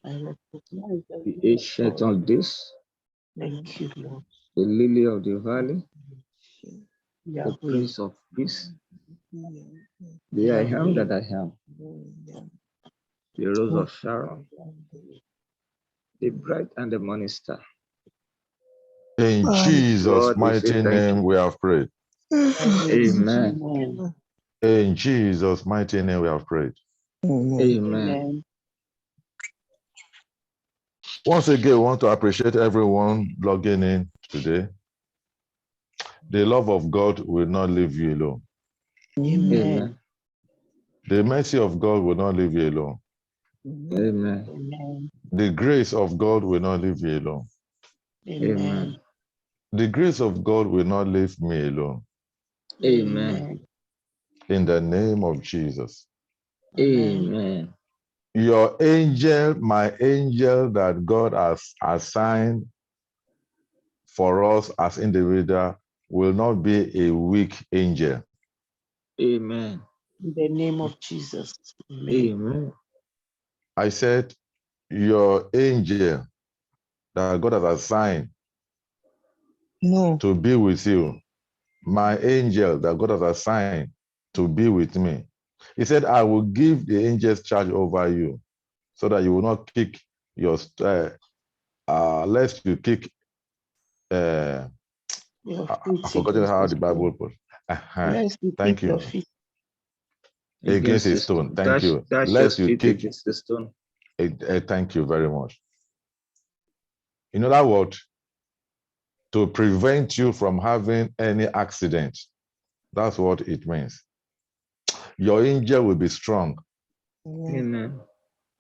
I recognize that the you ancient of this, thank you, Lord. the lily of the valley, the Yahweh. Prince of Peace, the I am that I am, the Rose of Sharon, the bright and the morning star. In Jesus' Lord, we say mighty thank name, you. we have prayed. Amen. Amen. In Jesus' mighty name, we have prayed. Amen. Once again, we want to appreciate everyone logging in today. The love of God will not leave you alone. Amen. The mercy of God will not leave you alone. Amen. Amen. The grace of God will not leave you alone. Amen. The grace of God will not leave me alone. Amen. In the name of Jesus. Amen. Your angel, my angel that God has assigned for us as individual will not be a weak angel. Amen. In the name of Jesus. Amen. I said, your angel that God has assigned to be with you, my angel that God has assigned to be with me. He said, I will give the angels charge over you so that you will not kick your, lest you kick, I've forgotten how the Bible puts. Thank you. Against a stone. Thank you. Dash your Lest you feet kick. against the stone. Thank you very much. In other words, to prevent you from having any accident. That's what it means. Your angel will be strong. Amen.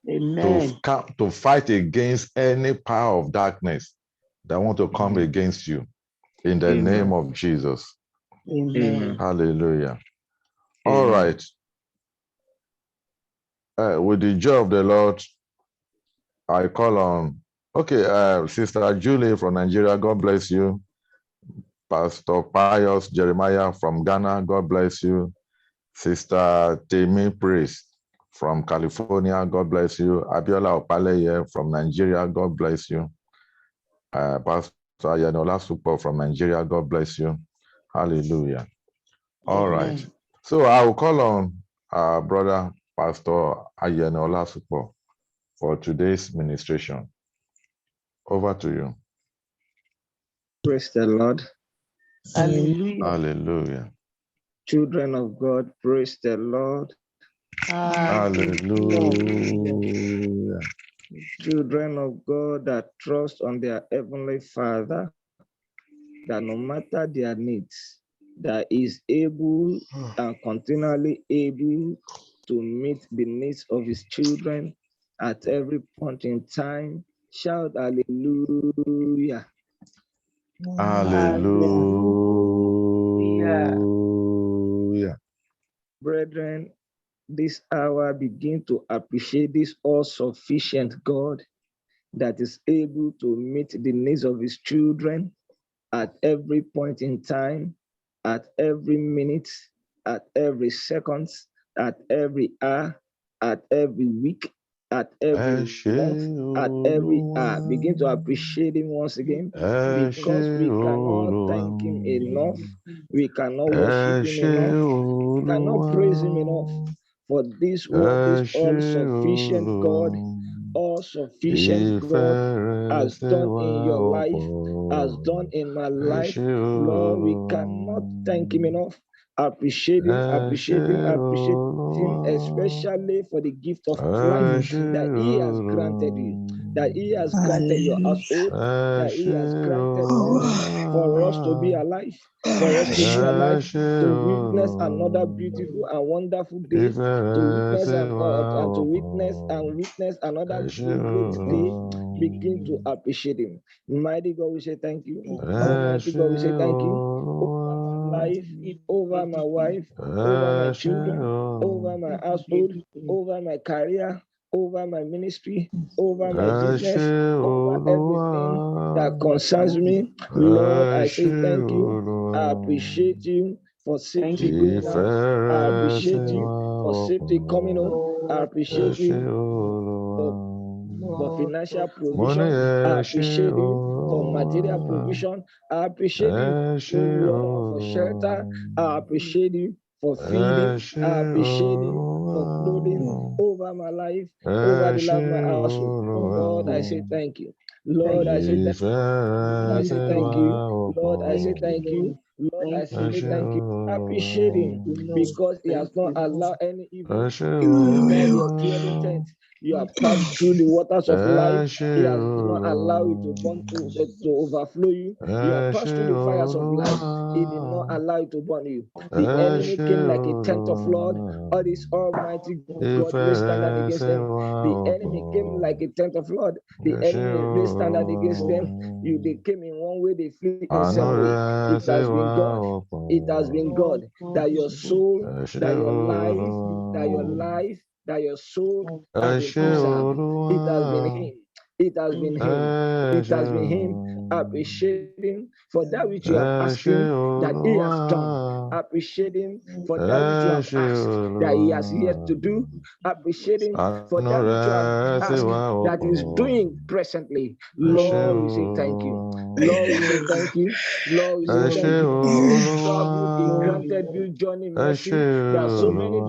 To fight against any power of darkness that want to come against you in the name of Jesus. Amen. Hallelujah. All right. With the joy of the Lord, I call on, Sister Julie from Nigeria, God bless you. Pastor Pius Jeremiah from Ghana, God bless you. Sister Temi Priest from California, God bless you. Abiola Opaleye from Nigeria, God bless you. Pastor Ayanola Supo from Nigeria, God bless you. Hallelujah. All right. So I will call on our brother, Pastor Ayanola Supo, for today's ministration. Over to you. Praise the Lord. Hallelujah. Hallelujah. Children of God, praise the Lord. Hallelujah. Children of God that trust on their Heavenly Father, that no matter their needs, that is able and continually able to meet the needs of his children at every point in time. Shout hallelujah. Hallelujah. Brethren, this hour begin to appreciate this all-sufficient God that is able to meet the needs of his children at every point in time, at every minute, at every second, at every hour, at every week, at every month, at every hour. Begin to appreciate him once again, because we cannot thank him enough. We cannot worship him enough. We cannot praise him enough. For this what this all-sufficient God, all-sufficient God has done in your life, has done in my life. Lord, we cannot thank him enough. Appreciate him, especially for the gift of life that he has granted you, that he has granted your household, that he has granted us, for us to be alive, for us to be alive, to witness another beautiful and wonderful day, to witness and to witness another great day. Begin to appreciate him. Mighty God, we say thank you. Almighty God, we say thank you. Over my life, over my wife, over my children, over my household, over my career, over my ministry, over my business, over everything that concerns me. Lord, I say thank you. I appreciate you for safety going out. I appreciate you for safety coming home. I appreciate you for financial for provision. I appreciate Him for material Olúwa. provision. I appreciate Him, Ẹ ṣé oh Lord, for shelter. I Olúwa. appreciate Him for Ẹ feeding. ṣé I appreciate Him for clothing Olúwa. over my life, Ẹ over the life ṣé of my household. Olúwa. Lord, I say thank you. Lord, I say thank you. Ìfẹ́ rẹ̀ I sí say wa thank you. ò Lord, I say pọ̀. thank you. Lord, I Thank Ẹ say you, ṣé Lord. thank you. Appreciate Him Thank you, Olúwa. Lord. because He has Thank not you, Lord. allowed any Ẹ evil ṣé before your Olúwa. dwelling tent. You have passed through the waters Ẹ of life. ṣé He has not allowed it to burn Olúwa. to overflow you. Ẹ You have passed ṣé through the fires of Olúwa. life. He did not allow it to burn you. Ẹ The enemy ṣé came like a tent of flood. Olúwa. All this Almighty God Ìfẹ́ raised standard rẹ̀ against sí them. wa The ò enemy came like pọ̀. a tent of flood. Ẹ The ṣé enemy raised standard against them. Olúwa. They came in one way, they flee in Àánú seven ways. rẹ̀ It sí has wa been God. ò It has pọ̀. been God that your soul, Ẹ ṣé that your life, Olúwa. that your life, that your soul Ẹ has been ṣé preserved. Olúwa. It has been Him. It has been Ẹ Him. It ṣé has been Him. Olúwa. Appreciate Him for that which you Ẹ have asked ṣé Him that He has done. Olúwa. Appreciate Him for Ẹ that which you have ṣé asked that He has yet Olúwa. to do. Appreciate Him for Àánú that which you have rẹ̀ sí asked wa ò that He's pọ̀. doing presently. Ẹ ṣé Lord, we say thank you. Lord, we say thank you. Lord, we Ẹ say ṣé thank you. You traveled, He Olúwa. granted you journey Ẹ ṣé mercy. There are so many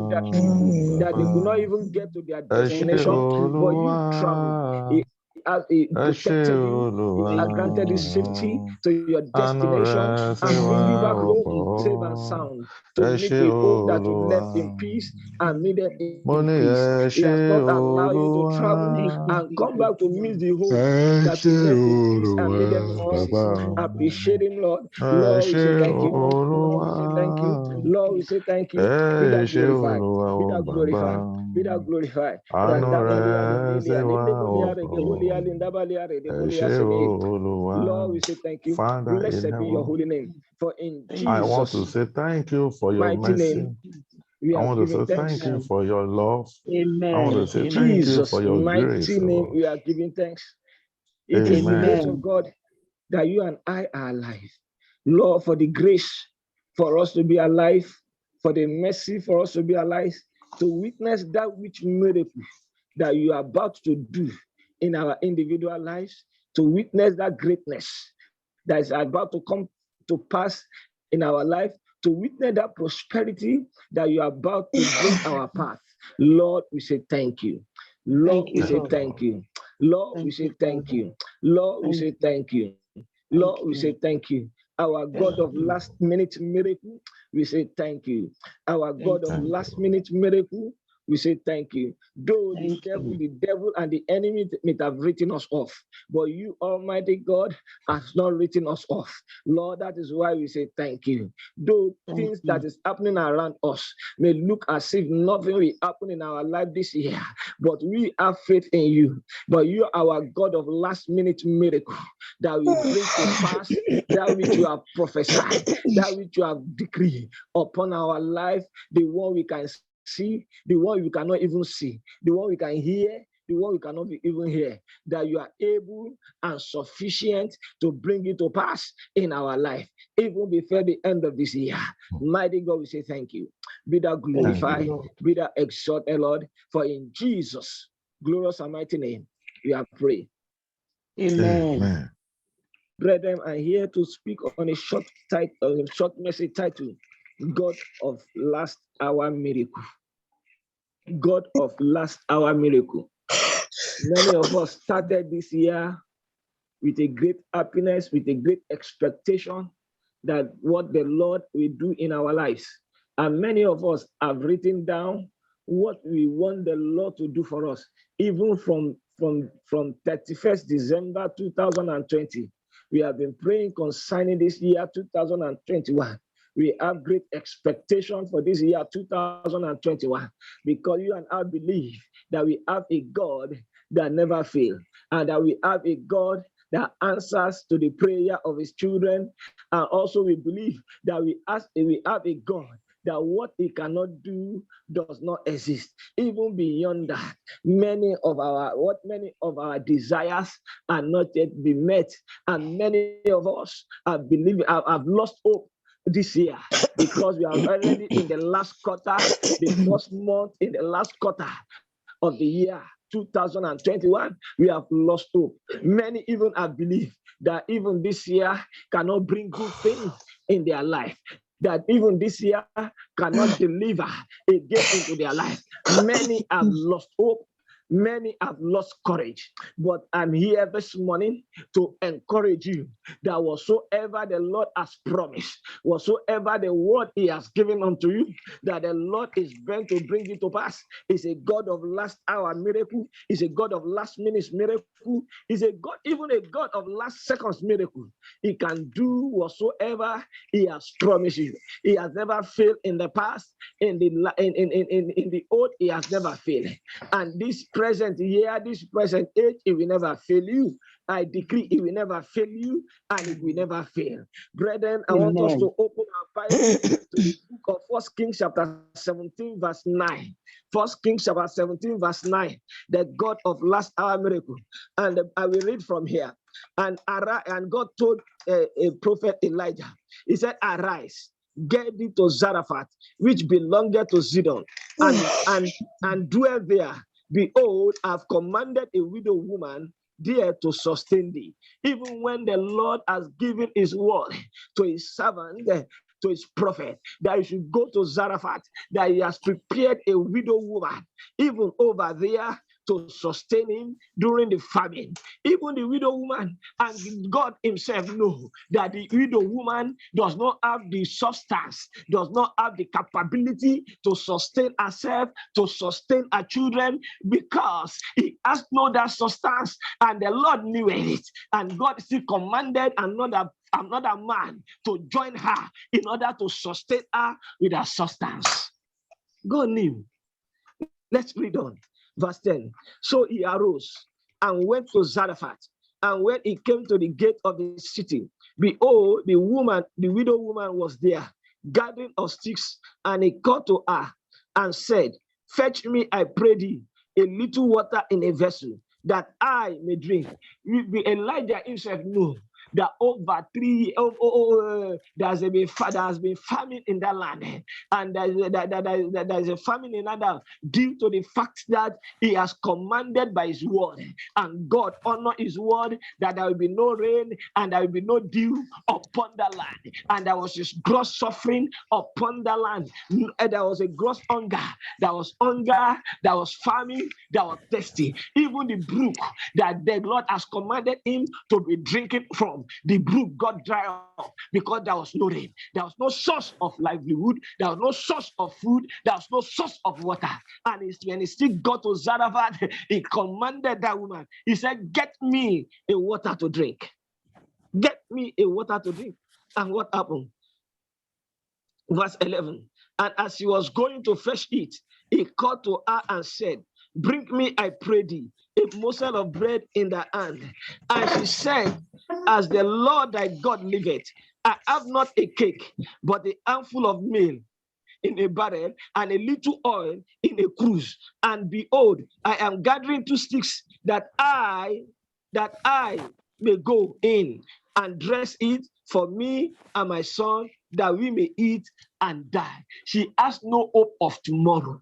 that they could not Olúwa. even get to their Ẹ ṣé destination, but you Olúwa. traveled. He Ẹ ṣé protected you. Olúwa. He has granted you safety to your Àánú destination rẹ̀ sí and wa bring you back ò home pọ̀. safe and sound to Ẹ meet ṣé a home that you Olúwa. left in peace and meet them Mo in ní peace. ẹ He ṣé has not allowed you to Olúwa. travel and come back to meet the home Ẹ that ṣé you left in peace and Olúwa. meet them in peace. Bàbá. Appreciate Him, Lord. Ẹ Lord, we ṣé say thank you. Lord, Olúwa. we say thank you. Lord, we say thank you. Be Ẹ thou ṣé glorified. Olúwa Be o thou bàbá. glorified. Be thou glorified. Àánú Randabalia, rẹ̀ sí Lindelia, wa ò Lindebolia, pọ̀. Regebolia, Lindabalia, Ẹ Redebolia, ṣé Sene. Olúwa. Lord, we say thank you. Father in Blessed be your heaven, holy name. For in I want to Jesus' say thank you for your mighty mercy. name, we I have want to given say thanks. thank you for your love. I want Amen. to say In thank you Jesus' for your grace, mighty name, Lord. we are giving thanks. It is the grace Amen. of God that you and I are alive. Lord, for the grace for us to be alive, for the mercy for us to be alive, to witness that which miracle that you are about to do in our individual lives, to witness that greatness that is about to come to pass in our life, to witness that prosperity that you are about to bring our path. Lord, we say thank you. Lord, we say thank you. Lord, we say thank you. Lord, we say thank you. Lord, we say thank you. Our God of last minute miracle, we say thank you. Our God of last minute miracle, we say thank you. Though the devil and the enemy may have written us off, but you, Almighty God, has not written us off. Lord, that is why we say thank you. Though things that is happening around us may look as if nothing will happen in our life this year, but we have faith in you. But you are our God of last minute miracle that will bring to pass that which you have prophesied, that which you have decreed upon our life, the one we can see, the one we cannot even see, the one we can hear, the one we cannot even hear, that you are able and sufficient to bring it to pass in our life, even before the end of this year. Mighty God, we say thank you. Be thou glorified, be thou exalted, Lord, for in Jesus' glorious and mighty name, we are praying. Amen. Brethren, I'm here to speak on a short message titled, God of Last Hour Miracle. God of Last Hour Miracle. Many of us started this year with a great happiness, with a great expectation that what the Lord will do in our lives. And many of us have written down what we want the Lord to do for us, even from 31st December 2020. We have been praying concerning this year 2021. We have great expectation for this year 2021 because you and I believe that we have a God that never fails and that we have a God that answers to the prayer of his children. And also we believe that we have a God that what he cannot do does not exist. Even beyond that, many of our desires are not yet been met, and many of us have lost hope this year because we are already in the last quarter, the first month in the last quarter of the year 2021, we have lost hope. Many even have believed that even this year cannot bring good things in their life, that even this year cannot deliver again into their life. Many have lost hope. Many have lost courage, but I'm here this morning to encourage you that whatsoever the Lord has promised, whatsoever the word He has given unto you, that the Lord is bent to bring it to pass. He's a God of last hour miracle. He's a God of last minute miracle. He's a God, even a God of last seconds miracle. He can do whatsoever He has promised you. He has never failed in the past. In the old, He has never failed. And this present year, this present age, He will never fail you. I decree He will never fail you, and it will never fail. Brethren, I want us to open our Bible to the book of 1 Kings chapter 17, verse 9. 1 Kings chapter 17, verse 9. The God of last hour miracle. And I will read from here. And God told a prophet Elijah, He said, arise, get thee to Zarephath, which belongeth to Zidon, and dwell there. Behold, I have commanded a widow woman there to sustain thee. Even when the Lord has given His word to His servant, to His prophet, that He should go to Zarephath, that He has prepared a widow woman, even over there, to sustain him during the famine. Even the widow woman, and God Himself knows that the widow woman does not have the substance, does not have the capability to sustain herself, to sustain her children, because He has no that substance, and the Lord knew it. And God still commanded another man to join her in order to sustain her with her substance. God knew. Let's read on. Verse 10. So he arose and went to Zarephath. And when he came to the gate of the city, behold, the widow woman was there, gathering of sticks. And he called to her and said, fetch me, I pray thee, a little water in a vessel, that I may drink. Elijah himself knew that over 3 years, there has been famine in that land, and there's a famine in that land due to the fact that he has commanded by his word, and God honored his word that there will be no rain and there will be no dew upon the land, and there was this gross suffering upon the land. There was a gross hunger. There was hunger. There was famine. There was thirsty. Even the brook that the Lord has commanded him to be drinking from, the brook got dry up because there was no rain. There was no source of livelihood. There was no source of food. There was no source of water. And when he still got to Zarephath, he commanded that woman. He said, get me a water to drink. Get me a water to drink. And what happened? Verse 11. And as he was going to fetch it, he called to her and said, bring me, I pray thee, a morsel of bread in thy hand. And she said, as the Lord thy God liveth, I have not a cake, but a handful of meal in a barrel, and a little oil in a cruse. And behold, I am gathering 2 sticks, that I may go in and dress it for me and my son, that we may eat and die. She has no hope of tomorrow.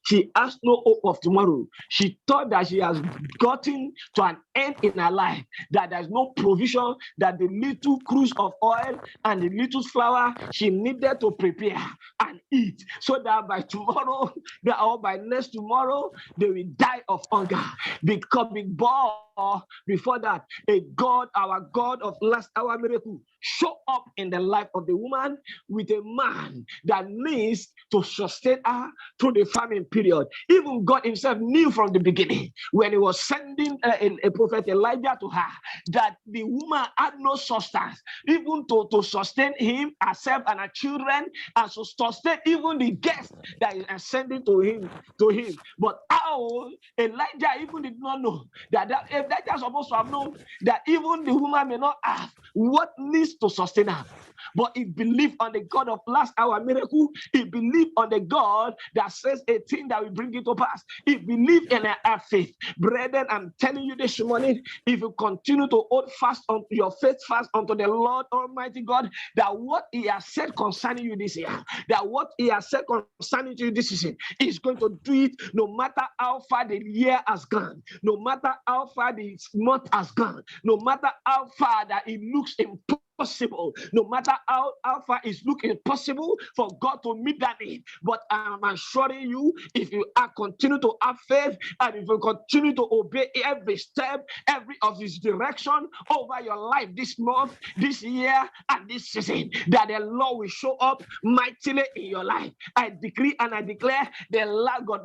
She has no hope of tomorrow. She thought that she has gotten to an end in her life, that there's no provision, that the little cruse of oil and the little flour she needed to prepare and eat, so that by tomorrow, or by next tomorrow, they will die of hunger. Becoming born before that, our God of last hour miracle, show up in the life of the woman with a man that needs to sustain her through the famine period. Even God Himself knew from the beginning, when He was sending a prophet Elijah to her, that the woman had no substance, even to sustain him, herself, and her children, and to sustain even the guests that is sending to him. But how Elijah even did not know that Elijah is supposed to have known that even the woman may not have what needs to sustain her. But he believed on the God of last hour miracle. He believed on the God that says a thing blessing that will bring it to pass. If we live in our faith, brethren, I'm telling you this morning, if you continue to hold fast on your faith, fast unto the Lord Almighty God, that what He has said concerning you this year, that what He has said concerning you this season, He's going to do it no matter how far the year has gone, no matter how far the month has gone, no matter how far that it looks impossible, no matter how far it's looking impossible for God to meet that need. But I'm assuring you, if you continue to have faith and if you continue to obey every step, every of His direction over your life this month, this year, and this season, that the Lord will show up mightily in your life. I decree and I declare the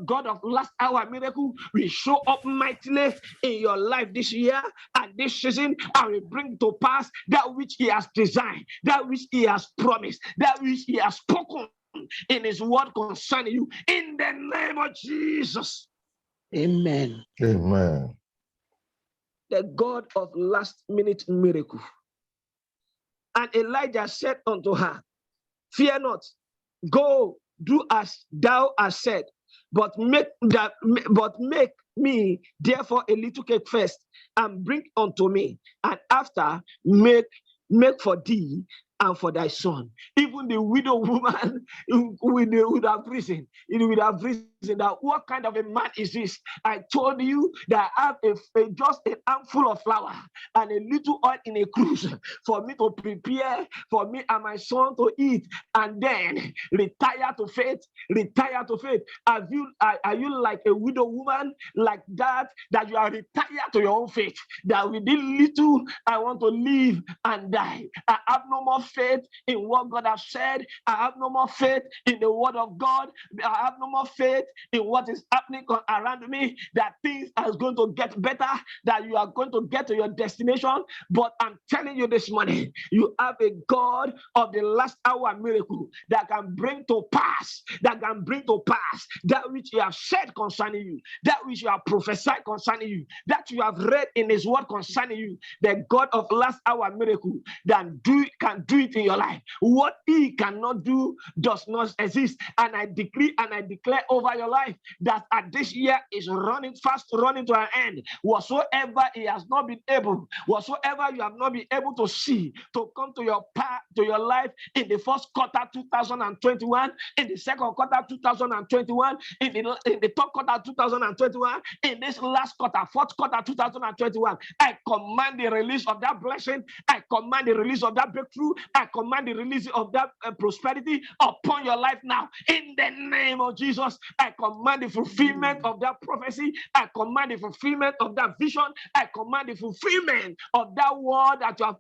God of last hour miracle will show up mightily in your life this year and this season, and will bring to pass that which He has designed, that which He has promised, that which He has spoken in His word concerning you, in the name of Jesus. Amen. Amen. The God of last minute miracle. And Elijah said unto her, fear not, go, do as thou hast said, but make me therefore a little cake first, and bring unto me, and after make for thee and for thy son. Even the widow woman would have reasoned. It would have reasoned that what kind of a man is this? I told you that I have just a handful of flour and a little oil in a cruse for me to prepare for me and my son to eat, and then retire to faith. Retire to faith. Are you like a widow woman like that you are retired to your own faith? That within little I want to live and die. I have no more faith in what God has said. I have no more faith in the word of God. I have no more faith in what is happening around me, that things are going to get better, that you are going to get to your destination. But I'm telling you this morning, you have a God of the last hour miracle that can bring to pass, that which He has said concerning you, that which you have prophesied concerning you, that you have read in His word concerning you. The God of last hour miracle that can do it in your life. What He cannot do does not exist. And I decree and I declare over your life that at this year is running fast, running to an end. Whatsoever He has not been able, whatsoever you have not been able to see to come to your life in the first quarter 2021, in the second quarter 2021, in the third quarter 2021, in this last quarter, fourth quarter 2021, I command the release of that blessing. I command the release of that breakthrough. I command the release of that prosperity upon your life now. In the name of Jesus, I command the fulfillment of that prophecy. I command the fulfillment of that vision. I command the fulfillment of that word that you are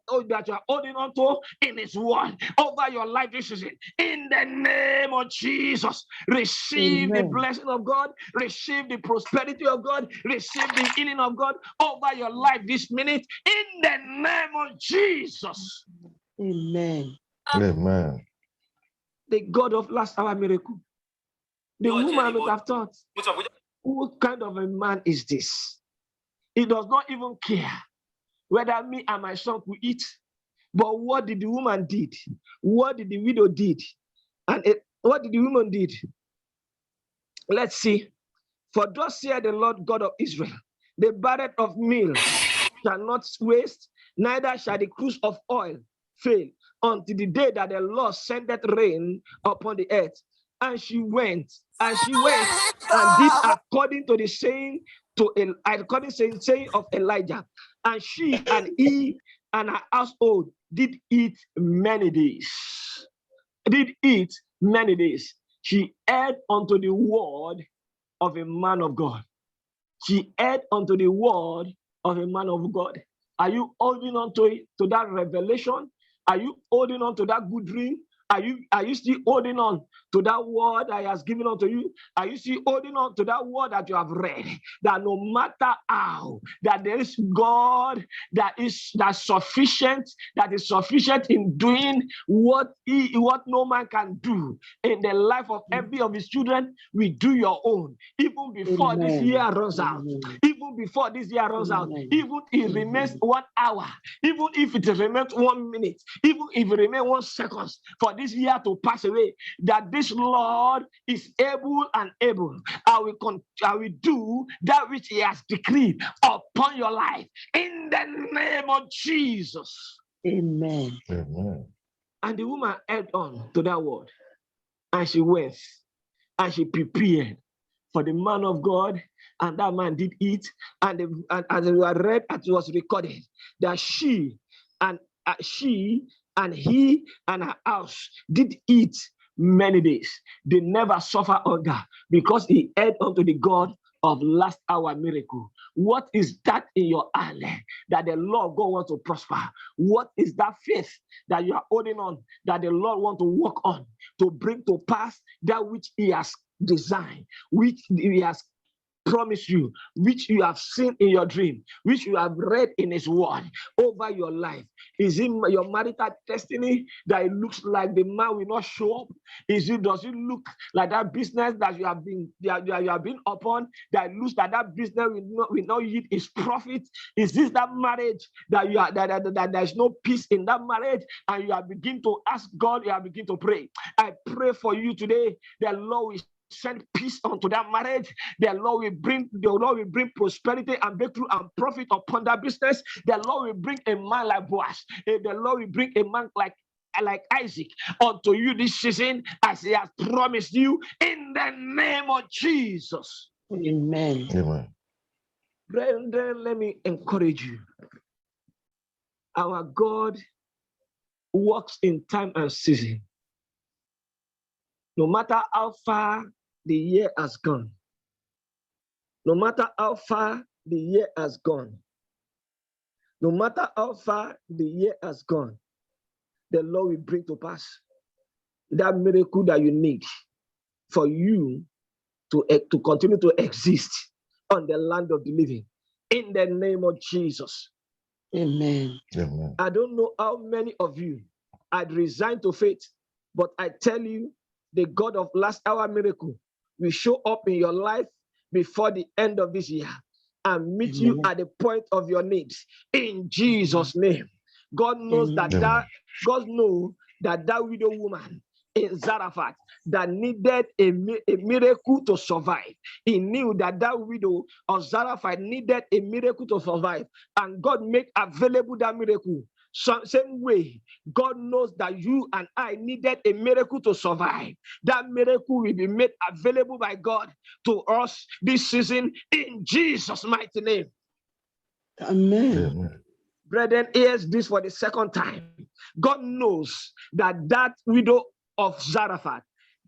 holding on to in His word over your life this season. In the name of Jesus, receive the blessing of God, receive the prosperity of God, receive the healing of God over your life this minute. In the name of Jesus. Amen. Amen. The God of last hour miracle. The woman would have thought, what kind of a man is this? He does not even care whether me and my son could eat. But what did the woman did? What did the widow did? And what did the woman did? Let's see. For thus saith the Lord God of Israel, the barrel of meal shall not waste, neither shall the cruse of oil fail, until the day that the Lord sendeth rain upon the earth. And she went and did according to the saying of Elijah. And she and he and her household did eat many days. She heard unto the word of a man of God. She heard unto the word of a man of God. Are you holding on to that revelation? Are you holding on to that good dream? Are you still holding on to that word I has given unto you? Are you still holding on to that word that you have read? That no matter how, that there is God that is sufficient in doing what no man can do in the life of every of His children. We do your own, even before this year runs out. Even before this year runs out, even if it remains 1 hour, even if it remains 1 minute, even if it remains 1 second for this year to pass away, that this Lord is able and able. I will do that which he has decreed upon your life in the name of Jesus. Amen. Amen. And the woman held on to that word, and she went and she prepared for the man of God, and that man did eat. And as it was read, as it was recorded, that she and he and her house did eat many days. They never suffer hunger because he held unto the God of last hour miracle. What is that in your hand that the Lord God wants to prosper? What is that faith that you are holding on that the Lord wants to work on to bring to pass that which he has designed, which he has promised you, which you have seen in your dream, which you have read in his word over your life? Is it your marital destiny that it looks like the man will not show up? Does it look like that business that you have been upon that looks like that business will not yield its profit? Is this that marriage that you are that there's no peace in that marriage, and you are begin to ask God, you are begin to pray? I pray for you today that Lord will send peace unto that marriage. The Lord will bring prosperity and breakthrough and profit upon that business. The Lord will bring a man like Boaz. The Lord will bring a man like Isaac unto you this season, as he has promised you, in the name of Jesus. Amen. Amen. Brethren, let me encourage you. Our God works in time and season. No matter how far the year has gone, no matter how far the year has gone, no matter how far the year has gone, the Lord will bring to pass that miracle that you need for you to continue to exist on the land of the living, in the name of Jesus. Amen. Amen. I don't know how many of you had resigned to faith, but I tell you, the God of last hour miracle will show up in your life before the end of this year and meet Amen. you at the point of your needs, in Jesus' name. God knows Amen. God knows that widow woman in Zarephath that needed a miracle to survive. He knew that widow of Zarephath needed a miracle to survive, and God made available that miracle. Same way, God knows that you and I needed a miracle to survive. That miracle will be made available by God to us this season, in Jesus' mighty name. Amen. Amen. Brethren, here's this for the second time. God knows that widow of Zarephath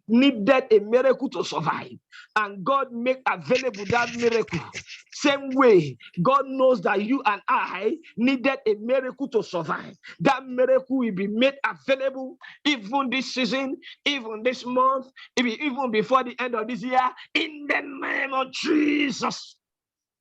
needed a miracle to survive, and God made available that miracle. Same way, God knows that you and I needed a miracle to survive. That miracle will be made available even this season, even this month, even before the end of this year, in the name of Jesus.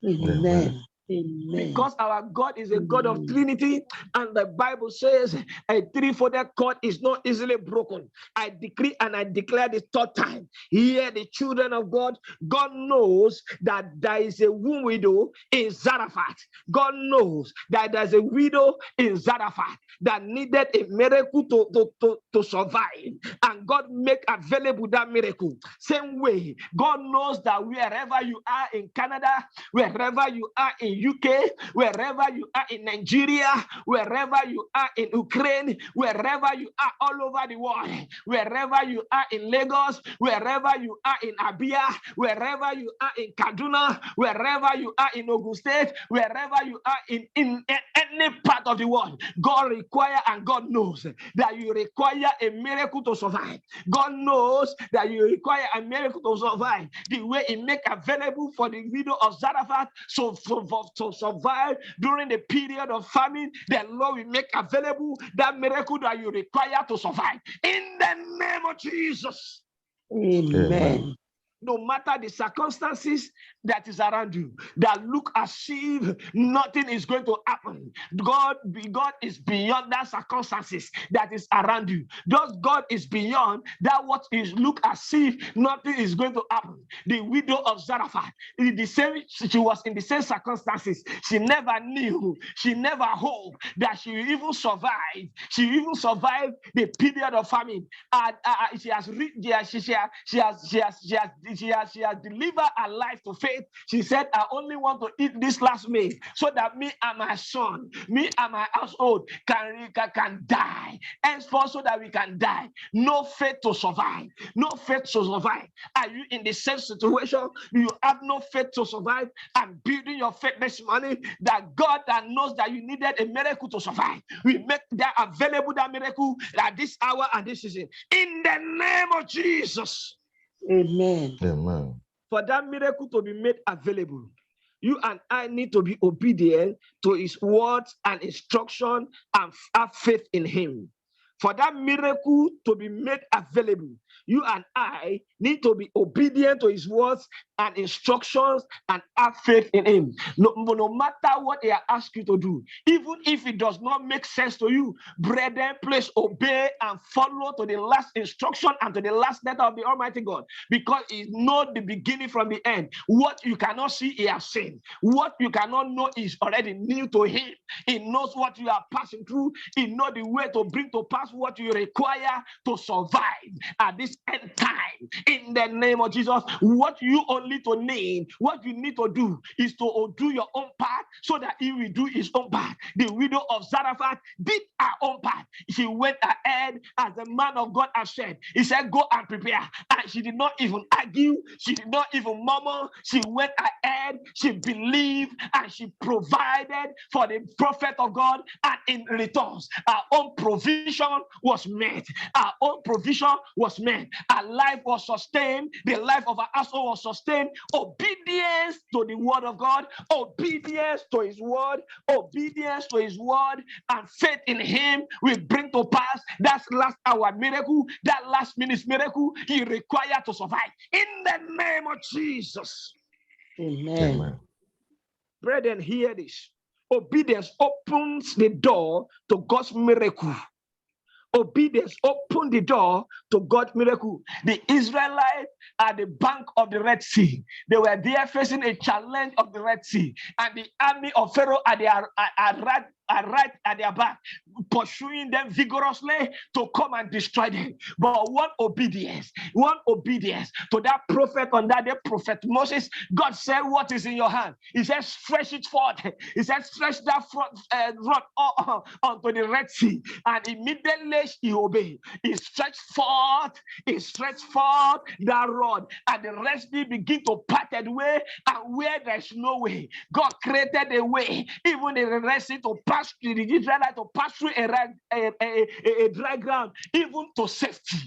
Amen. Amen. Because our God is a God of Trinity, and the Bible says a three-folded cord is not easily broken. I decree and I declare the third time, here the children of God, God knows that there is a widow in Zarephath. God knows that there's a widow in Zarephath that needed a miracle to survive, and God make available that miracle. Same way, God knows that wherever you are in Canada, wherever you are in UK, wherever you are in Nigeria, wherever you are in Ukraine, wherever you are all over the world, wherever you are in Lagos, wherever you are in Abia, wherever you are in Kaduna, wherever you are in Ogun State, wherever you are in any part of the world, God requires and God knows that you require a miracle to survive. God knows that you require a miracle to survive. The way He make available for the widow of Zarephath to survive during the period of famine, the Lord will make available that miracle that you require to survive. In the name of Jesus. Amen. no matter the circumstances that is around you, that look as if nothing is going to happen. God is beyond that circumstances that is around you. Just God is beyond that what is look as if nothing is going to happen. The widow of Zarephath, she was in the same circumstances. She never knew, she never hoped that she will even survive. She even survived the period of famine. She has delivered her life to faith. She said, I only want to eat this last meal so that me and my son, me and my household can die. Henceforth, so that we can die. No faith to survive. No faith to survive. Are you in the same situation? You have no faith to survive. I'm building your faith this morning that God that knows that you needed a miracle to survive. We make that available, that miracle at this hour and this season. In the name of Jesus. Amen. Amen. For that miracle to be made available, you and I need to be obedient to his words and instruction and have faith in him. For that miracle to be made available, you and I need to be obedient to his words and instructions and have faith in him. No matter what he has asked you to do, even if it does not make sense to you, brethren, please obey and follow to the last instruction and to the last letter of the Almighty God, because he knows the beginning from the end. What you cannot see, he has seen. What you cannot know is already new to him. He knows what you are passing through. He knows the way to bring to pass what you require to survive at this end time. In the name of Jesus, what you only to need, what you need to do is to do your own part so that he will do his own part. The widow of Zarephath did her own part. She went ahead as the man of God has said. He said, go and prepare. And she did not even argue. She did not even murmur. She went ahead. She believed and she provided for the prophet of God. And in return, our own provision was met. Our own provision was met. Our life was sustained. The life of our household was sustained. Obedience to the word of God, obedience to his word, obedience to his word, and faith in him will bring to pass that last hour miracle, that last minute miracle he required to survive. In the name of Jesus. Amen. Amen. Brethren, hear this. Obedience opens the door to God's miracle. Obedience opened the door to God's miracle. The Israelites at the bank of the Red Sea, they were there facing a challenge of the Red Sea, and the army of Pharaoh are right at their back, pursuing them vigorously to come and destroy them. But one obedience to that prophet under the prophet Moses, God said, what is in your hand? He said, stretch it forth. He said, stretch that rod onto the Red Sea. And immediately he obeyed. He stretched forth that rod, and the Red Sea began to part away, and where there's no way, God created a way, even in the Red Sea, to pass the Israelites to pass through a dry ground, even to safety.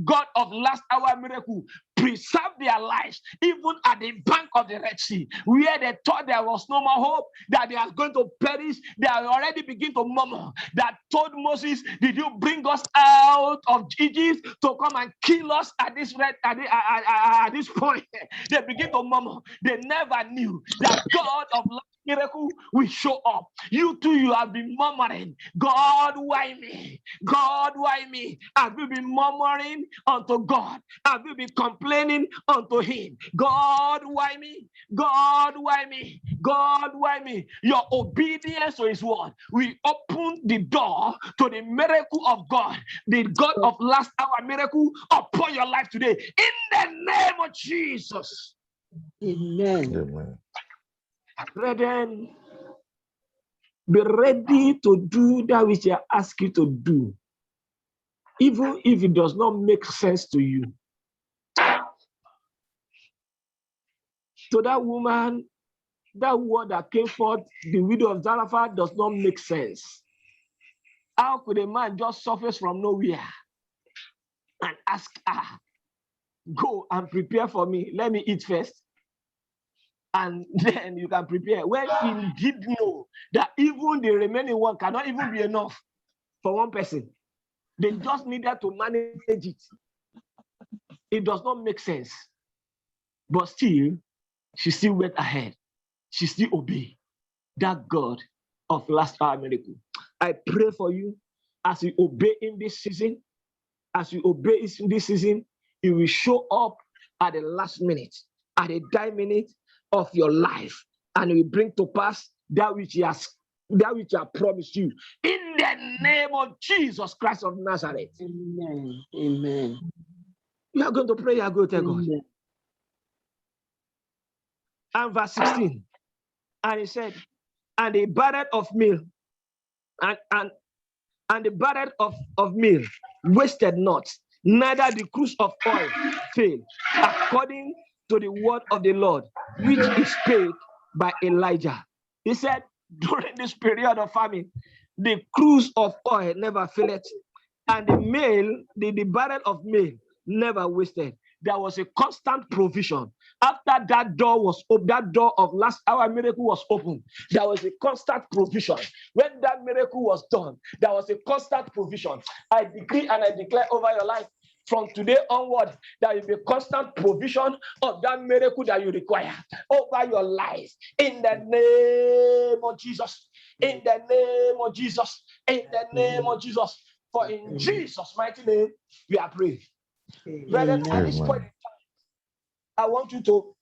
God of last hour miracle preserve their lives, even at the bank of the Red Sea, where they thought there was no more hope, that they are going to perish. They are already begin to murmur, that told Moses, did you bring us out of Egypt to come and kill us at this point? They begin to murmur. They never knew that God of miracle will show up. You too, you have been murmuring, God, why me? God, why me? Have you been murmuring unto God? Have you been complaining unto him? God, why me? God, why me? God, why me? Your obedience to his word will open the door to the miracle of God, the God of last hour miracle upon your life today. In the name of Jesus. Amen. Amen. Brethren, be ready to do that which I ask you to do, even if it does not make sense to you. To that woman, that word that came forth, the widow of Zarephath, does not make sense. How could a man just surface from nowhere and ask her, go and prepare for me, let me eat first, and then you can prepare, when he did know that even the remaining one cannot even be enough for one person? They just needed to manage it. It does not make sense. But still, she still went ahead. She still obeyed that God of last hour miracle. I pray for you as you obey in this season, as you obey in this season, it will show up at the last minute, at the dying minute of your life, and it will bring to pass that which he has promised you. In the name of Jesus Christ of Nazareth. Amen. Amen. You are going to pray, you are going to tell God. Amen. And verse 16, and he said, and the barrel of meal, and the barrel of meal wasted not, neither the cruse of oil failed, according to the word of the Lord, which is spake by Elijah. He said, during this period of famine, the cruse of oil never failed, and the barrel of meal never wasted. There was a constant provision. After that door was open, that door of last hour miracle was opened, there was a constant provision. When that miracle was done, there was a constant provision. I decree and I declare over your life, from today onward, there will be constant provision of that miracle that you require over your life. In the name of Jesus. In the name of Jesus. In the name of Jesus. For in Jesus' mighty name, we are praying. Brethren, at this point in time, I want you to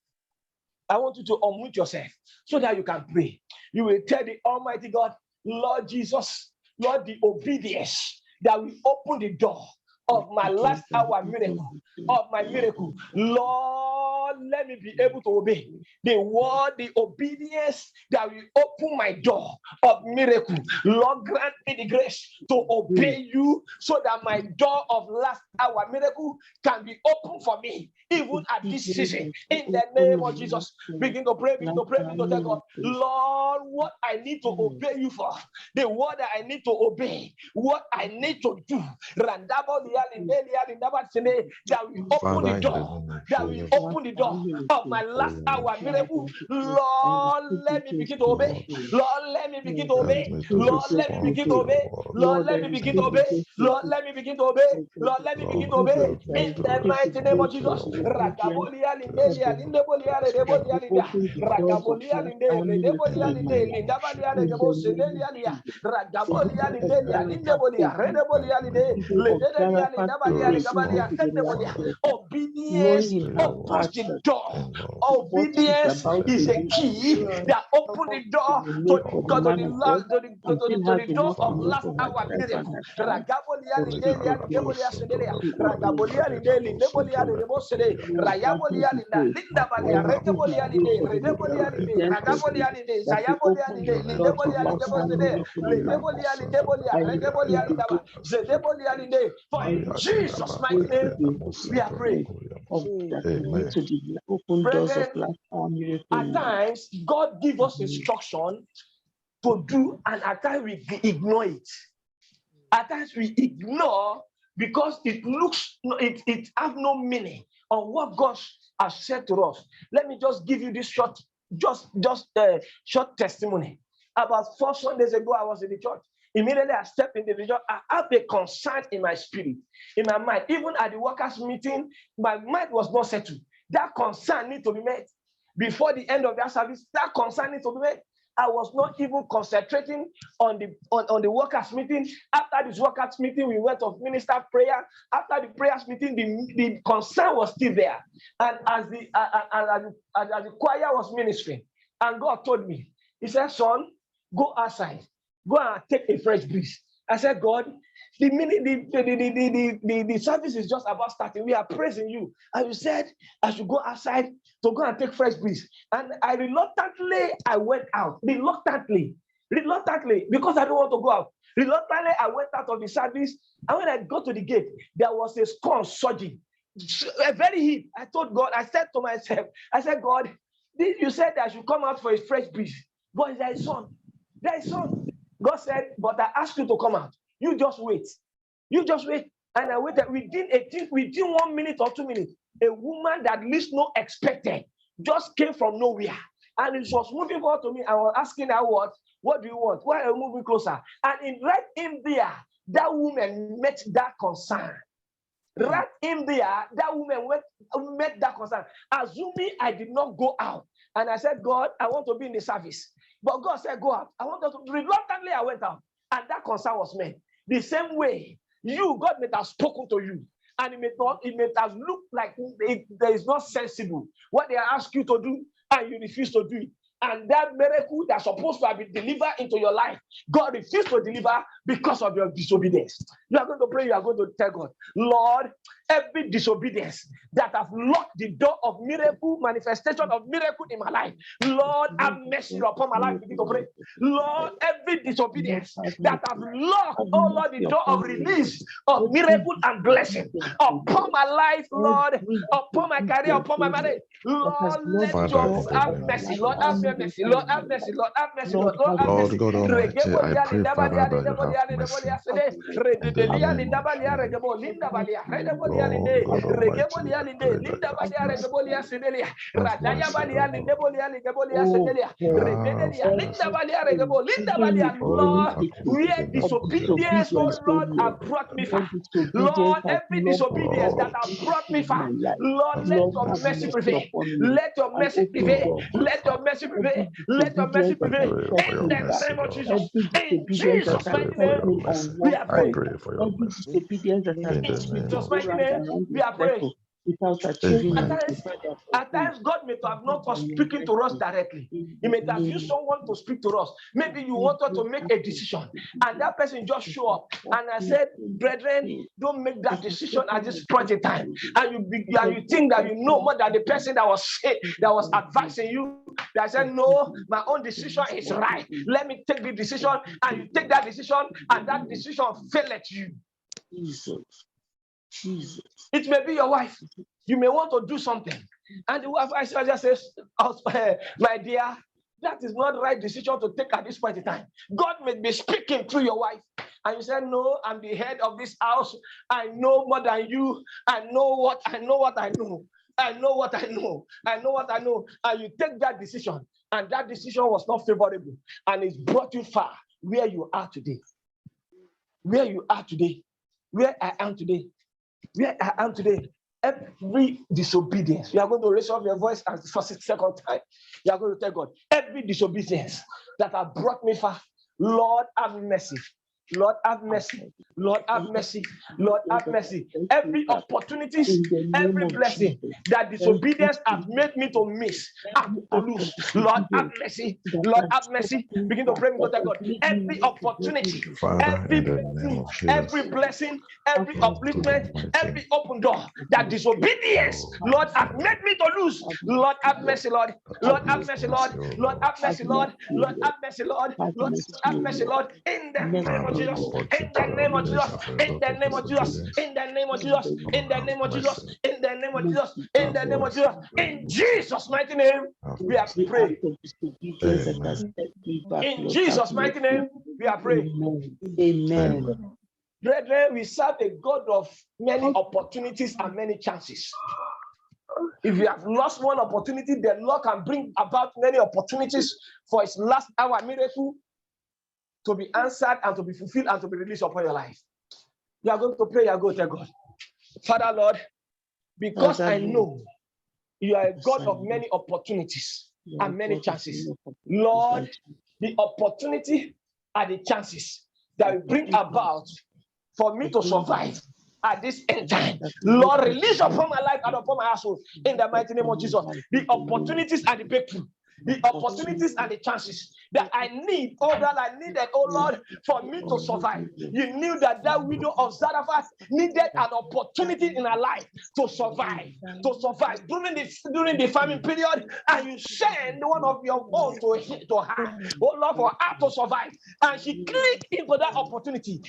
unmute yourself so that you can pray. You will tell the Almighty God, Lord Jesus, Lord, the obedience that will open the door of my last hour miracle, of my miracle. Lord, let me be able to obey the word, the obedience that will open my door of miracle. Lord, grant me the grace to obey you so that my door of last hour miracle can be open for me, even at this season. In the name of Jesus, begin to pray, begin to pray, begin to tell God, Lord, what I need to obey you for, the word that I need to obey, what I need to do, that will open the door, that will open the door of my last hour miracle. Lord, let me begin to obey. Lord, let me begin to obey. Lord, let me begin to obey. Lord, let me begin to obey. Lord, let me begin to obey. Lord, let me begin to obey. In the mighty name of Jesus. Ragabolia lindelia lindebolia redebolia linda. Ragabolia linde redebolia linde lindabalia redebo sedelia lia. Ragabolia lindelia lindebolia redebolia linde ledelia lindabalia regabalia tendebolia. Obedience opens the door. Obedience is a key that opens the door to the door of last hour miracle. Ragabolia lindelia lindebolia sedelia. Ragabolia linde lindebolia redebo sede. Rayabolia linda lindabalia regabolia linde redebolia linde ragabolia linde zayabolia linde lindebolia lindebo sede. Lindebolia lindebolia regabolia lindaba zedebolia linde. For in Jesus' mighty name we are praying. Brethren, at times God gives us instruction to do, and at times we ignore it. At times we ignore because it has no meaning on what God has said to us. Let me just give you this short testimony. About 4 Sundays ago, I was in the church. Immediately I stepped into the church. I have a concern in my spirit, in my mind. Even at the workers' meeting, my mind was not settled. That concern needs to be met. Before the end of that service, that concern needs to be met. I was not even concentrating on the workers' meeting. After this workers' meeting, we went to minister prayer. After the prayers meeting, the concern was still there. And as the choir was ministering, and God told me, He said, "Son, go outside, go and take a fresh breeze." I said, "God, the service is just about starting. We are praising you. And you said I should go outside to go and take fresh breeze." And I went out. Reluctantly, because I don't want to go out. Reluctantly, I went out of the service. And when I got to the gate, there was a storm surging. A very heat. I told God, I said to myself, I said, "God, you said that I should come out for a fresh breeze. But there is sun. There is sun." God said, "But I asked you to come out. You just wait. You just wait." And I waited within 1 minute or 2 minutes. A woman that least no expected just came from nowhere. And she was moving forward to me. I was asking her, what do you want? Why are you moving closer? And right in there, that woman met that concern. Right in there, that woman met that concern. Assuming I did not go out. And I said, God, I want to be in the service. But God said, go out. I want to. Reluctantly, I went out. And that concern was met. The same way, God may have spoken to you. And it may have looked like there is not sensible what they ask you to do, and you refuse to do it. And that miracle that's supposed to have been delivered into your life, God refused to deliver because of your disobedience. You are going to pray, you are going to tell God, Lord, every disobedience that have locked the door of miracle, manifestation of miracle in my life, Lord, have mercy upon my life. Begin to pray. Lord, every disobedience that have locked, oh Lord, the door of release of miracle and blessing upon my life, Lord, upon my career, upon my marriage, Lord, let your have mercy, Lord, have mercy, Lord, have mercy, Lord, have mercy, Lord, have mercy. Lord God Almighty, I pray, Father, that you have mercy. In the name Lord, where disobedience, oh Lord, have brought me far. Lord, every disobedience that have brought me far, Lord, let your mercy prevail. Let your mercy prevail. Let your mercy prevail. Let your mercy prevail. In the name of Jesus. In Jesus' mighty name, we are praying. for your mercy. In Jesus' mighty name, we are praying. Without achieving At times, God may have not was speaking to us directly. He may have used someone to speak to us. Maybe you wanted to make a decision, and that person just show up. And I said, brethren, don't make that decision at this point in time. And you think that you know more than the person that was advising you. That said, no, my own decision is right. Let me take the decision, and you take that decision, and that decision fail at you. Jesus. It may be your wife. You may want to do something, and the wife just says, my dear, that is not the right decision to take at this point in time. God may be speaking through your wife, and you say, no, I'm the head of this house. I know more than you. I know what I know. I know what I know. I know what I know. And you take that decision, and that decision was not favorable, and it's brought you far where you are today. Where you are today. Where I am today. Where I am today. Every disobedience, you are going to raise up your voice and for the second time, you are going to tell God, every disobedience that has brought me far, Lord, have mercy. Lord, have mercy. Lord, have mercy. Lord, have mercy. Every opportunities, every blessing that disobedience has made me to miss, to lose. Lord, have mercy. Lord, have mercy. Begin to pray with God. Every opportunity, every blessing, every blessing, every upliftment, every open door that disobedience, Lord, have made me to lose. Lord, have mercy, Lord. Lord, have mercy, Lord. Lord, have mercy, Lord. Lord, have mercy, Lord. Lord, have mercy, Lord. In the name of Jesus, in the name of Jesus, in the name of Jesus, in the name of Jesus, in the name of Jesus, in the name of Jesus, in the name of Jesus, in Jesus' mighty name, we are praying. In Jesus' mighty name, we are praying. Amen. Brethren, we serve a God of many opportunities and many chances. If you have lost one opportunity, the Lord can bring about many opportunities for His last hour miracle to be answered and to be fulfilled and to be released upon your life. You are going to pray, you are going to tell God, Father Lord, because I know you are a God of many opportunities and many chances. Lord, the opportunity and the chances that will bring about for me to survive at this end time, Lord, release upon my life and upon my household in the mighty name of Jesus. The opportunities and the breakthrough, the opportunities and the chances that I need, all that I needed, oh Lord, for me to survive. You knew that that widow of Zarephath needed an opportunity in her life to survive during the famine period, and you send one of your own to her, oh Lord, for her to survive. And she clicked into that opportunity.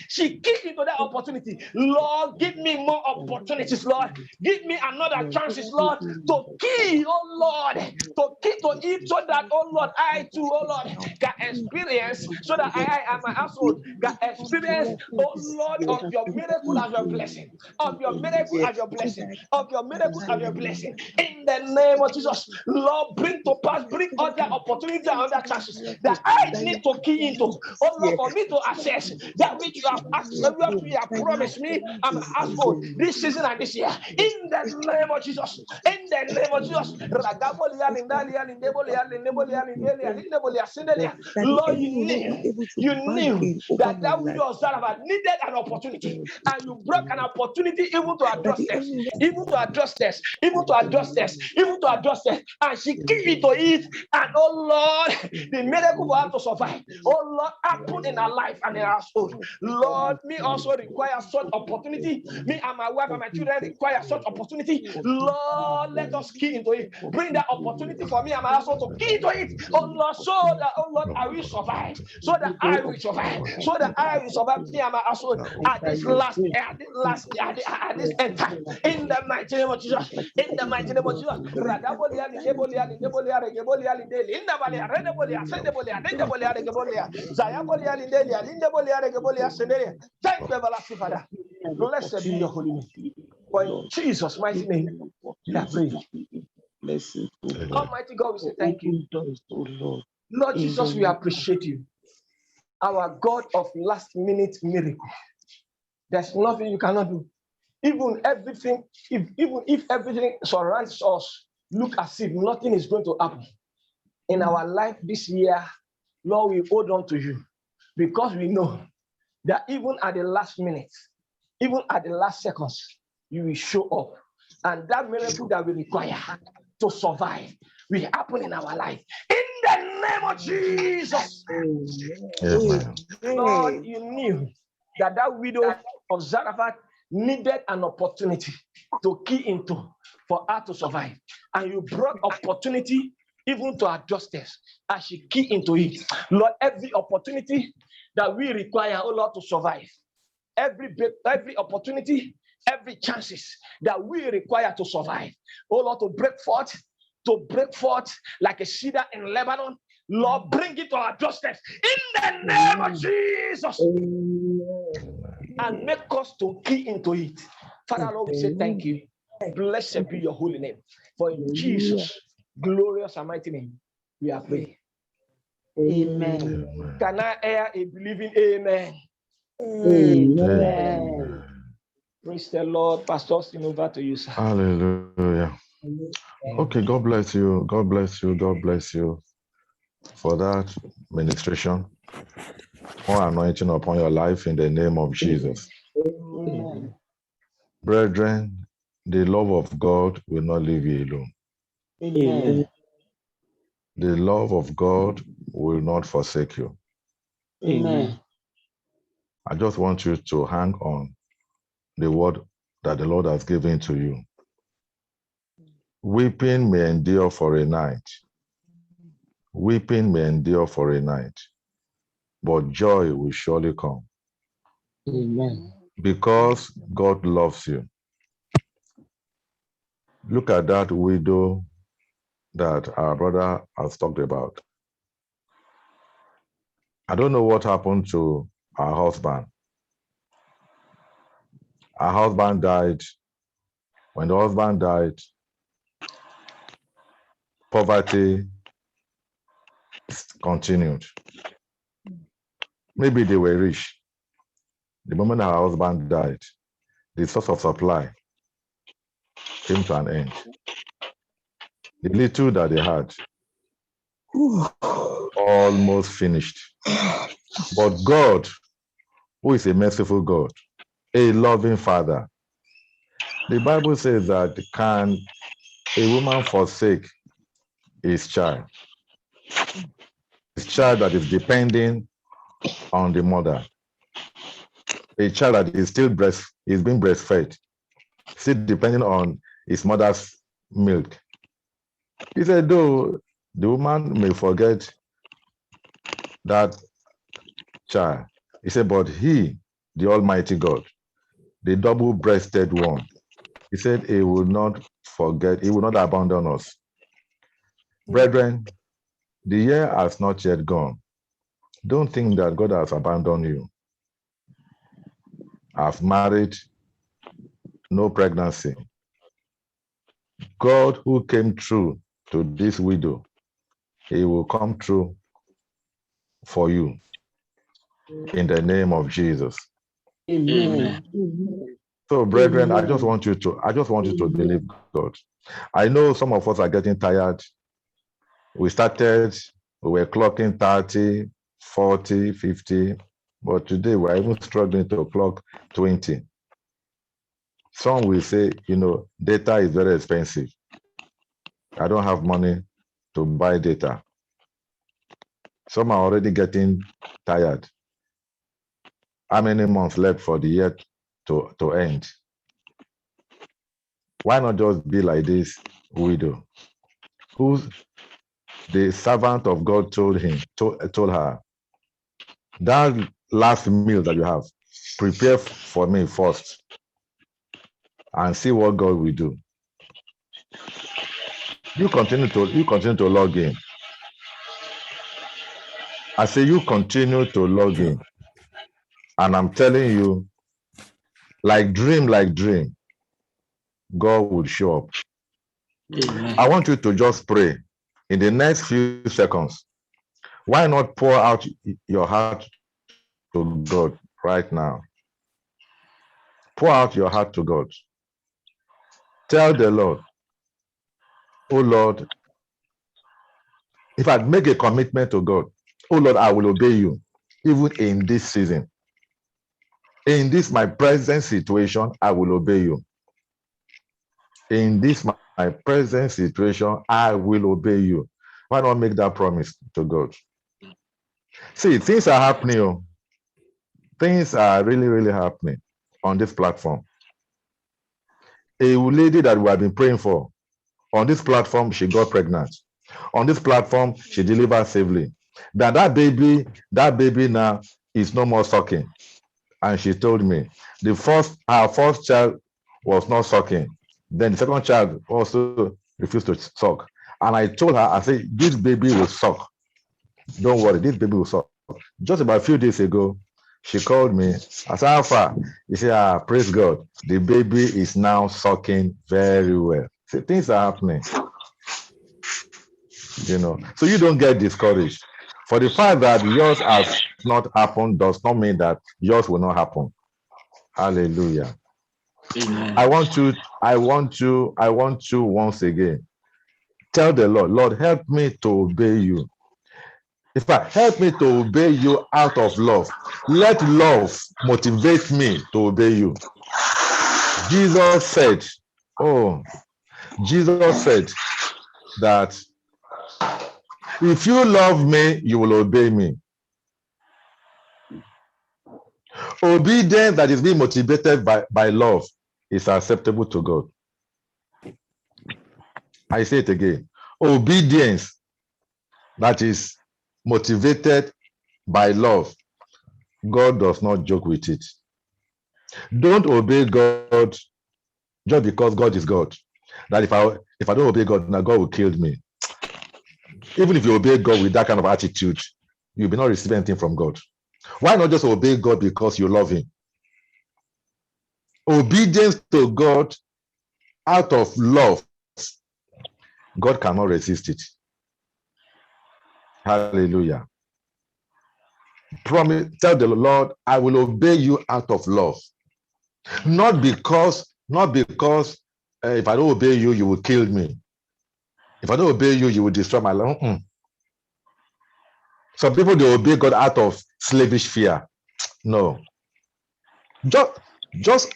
Lord, give me more opportunities, Lord. Give me another chances, Lord, to kill, oh Lord, to eat so that, oh Lord, I too, oh Lord, can experience, so that I and my household can experience, oh Lord, of your miracle as your blessing, of your miracle as your blessing, of your miracle as your blessing. In the name of Jesus, Lord, bring to pass, bring other opportunities and other chances that I need to key into. Oh Lord, for me to access that which you have asked, what you have promised me and my household this season and this year. In the name of Jesus, in the name of Jesus. Lord, you knew that widow of Zarephath needed an opportunity, and you broke an opportunity even to address this, even to address this, even to address this, even to address this, and she gave it to it. And oh Lord, the miracle for her to survive, oh Lord, happen in her life and in her household. Lord, me also require such opportunity. Me and my wife and my children require such opportunity. Lord, let us key into it. Bring that opportunity for me and my household to key into it. Oh Lord, so that, oh Lord, I will survive. So that I will survive. So that I will survive, me and my household, at this end time. In the mighty name of Jesus. In the mighty name of Jesus. Thank you, everlasting Father. Blessed be your holy name. For in Jesus' mighty name, we pray. Almighty God, we say thank you. Lord Jesus, we appreciate you. Our God of last minute miracle. There's nothing you cannot do. Even if everything surrounds us, look as if nothing is going to happen in our life this year, Lord, we hold on to you because we know that even at the last minute, even at the last seconds, you will show up. And that miracle that we require to survive will happen in our life. In the name of Jesus. Amen. Lord, you knew that widow of Zarephath needed an opportunity to key into for her to survive. And you brought opportunity even to her justice as she key into it. Lord, every opportunity that we require, oh Lord, to survive, every opportunity, every chances that we require to survive, oh Lord, to break forth like a cedar in Lebanon, Lord, bring it to our justice in the name of Jesus. And make us to key into it. Father, Lord, we say thank you. Blessed be your holy name. For in Jesus' glorious and mighty name, we are praying. Amen. Can I hear a believing amen? Amen. Praise the Lord. Pastor Austin, over to you, sir. Hallelujah. Okay, God bless you. God bless you. God bless you for that ministration. More anointing upon your life in the name of Jesus. Amen. Brethren, the love of God will not leave you alone. Amen. The love of God will not forsake you. Amen. I just want you to hang on the word that the Lord has given to you. Weeping may endure for a night. Weeping may endure for a night, but joy will surely come. Amen. Because God loves you. Look at that widow that our brother has talked about. I don't know what happened to her husband. Her husband died. When the husband died, poverty continued. Maybe they were rich. The moment her husband died, the source of supply came to an end. The little that they had almost finished. But God, who is a merciful God, a loving Father, the Bible says that can a woman forsake his child? His child that is depending on the mother. A child that is still is being breastfed, still depending on his mother's milk. He said, though the woman may forget that child, he said, but he, the Almighty God, the double-breasted one, he said he will not forget, he will not abandon us. Brethren, The year has not yet gone. Don't think that God has abandoned you. I've married, no pregnancy. God who came through to this widow, he will come through for you in the name of Jesus. Amen. So, brethren, I just want you to believe God. I know some of us are getting tired. We were clocking 30, 40, 50, but today we're even struggling to clock 20. Some will say, data is very expensive. I don't have money to buy data. Some are already getting tired. How many months left for the year to end? Why not just be like this widow, who the servant of God told her, that last meal that you have, prepare for me first and see what God will do. You continue to log in. I say you continue to log in. And I'm telling you, like dream, God will show up. Amen. I want you to just pray in the next few seconds. Why not pour out your heart to God right now? Pour out your heart to God. Tell the Lord, oh Lord, if I make a commitment to God, oh Lord, I will obey you, even in this season. In this my present situation, I will obey you. In this my present situation, I will obey you. Why not make that promise to God? See, things are happening. Oh. Things are really, really happening on this platform. A lady that we have been praying for, on this platform, she got pregnant. On this platform, she delivered safely. That baby now is no more sucking. And she told me her first child was not sucking. Then the second child also refused to suck. And I told her, I said, this baby will suck. Don't worry, this baby will suck. Just about a few days ago, she called me. I said, how far? She said, praise God. The baby is now sucking very well. See, things are happening. So you don't get discouraged. For the fact that yours has not happened does not mean that yours will not happen. Hallelujah. Amen. I want you once again. Tell the Lord, help me to obey you. In fact, help me to obey you out of love. Let love motivate me to obey you. Jesus said that if you love me, you will obey me. Obedience that is being motivated by love is acceptable to God. I say it again. Obedience that is motivated by love, God does not joke with it. Don't obey God just because God is God. That if I don't obey God, now God will kill me. Even if you obey God with that kind of attitude, you'll be not receiving anything from God. Why not just obey God because you love him? Obedience to God out of love, God cannot resist it. Hallelujah. Promise, tell the Lord, I will obey you out of love. Not because if I don't obey you, you will kill me. If I don't obey you, you will destroy my life. Some people, they obey God out of slavish fear. No. Just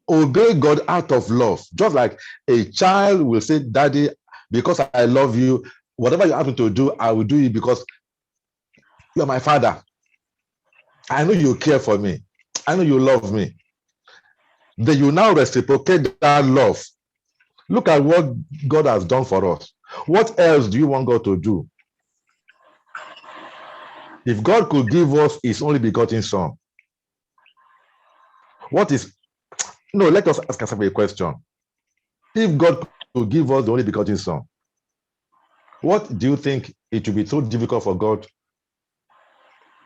obey God out of love. Just like a child will say, Daddy, because I love you, whatever you happen to do, I will do it because you're my father. I know you care for me. I know you love me. Then you now reciprocate that love. Look at what God has done for us. What else do you want God to do? If God could give us his only begotten son, let us ask ourselves a question. If God could give us the only begotten son, what do you think it will be so difficult for God